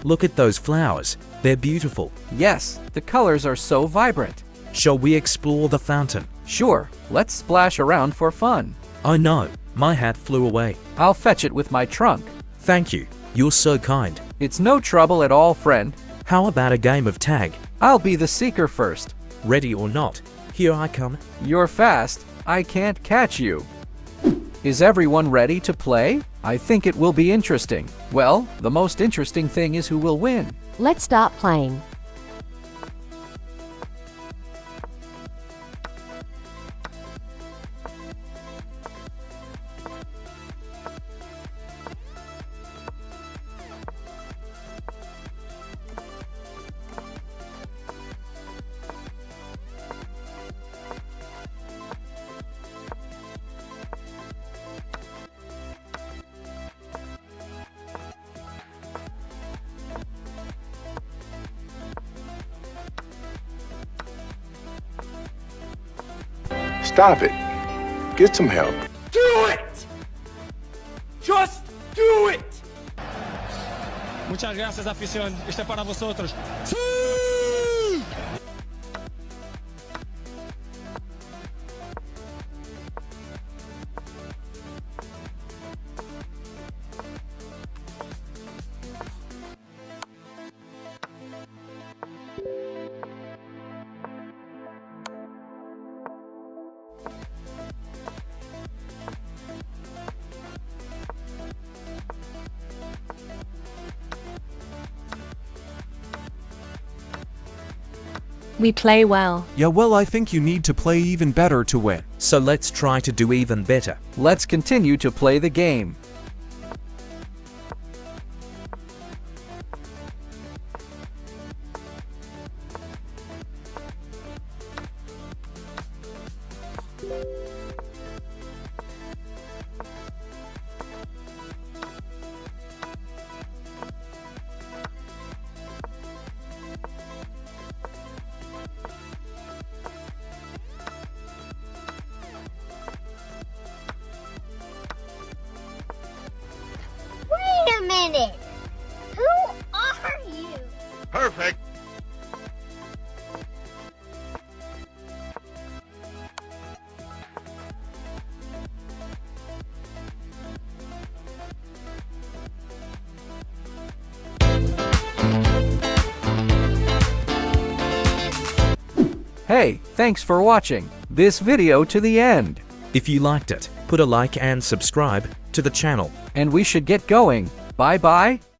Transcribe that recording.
Look at those flowers. They're beautiful. Yes, the colors are so vibrant. Shall we explore the fountain? Sure, let's splash around for fun. Oh no, my hat flew away. I'll fetch it with my trunk. Thank you. You're so kind. It's no trouble at all, friend. How about a game of tag? I'll be the seeker first. Ready or not, here I come. You're fast. I can't catch you. Is everyone ready to play? I think it will be interesting. Well, the most interesting thing is who will win. Let's start playing. Stop it. Get some help. Do it! Just do it! Muchas gracias, afición. Este es para vosotros. We play well. Yeah, well, I think you need to play even better to win. So let's try to do even better. Let's continue to play the game. Wait a minute! Who are you? Perfect. Hey, thanks for watching this video to the end. If you liked it, put a like and subscribe to the channel. And we should get going. Bye-bye.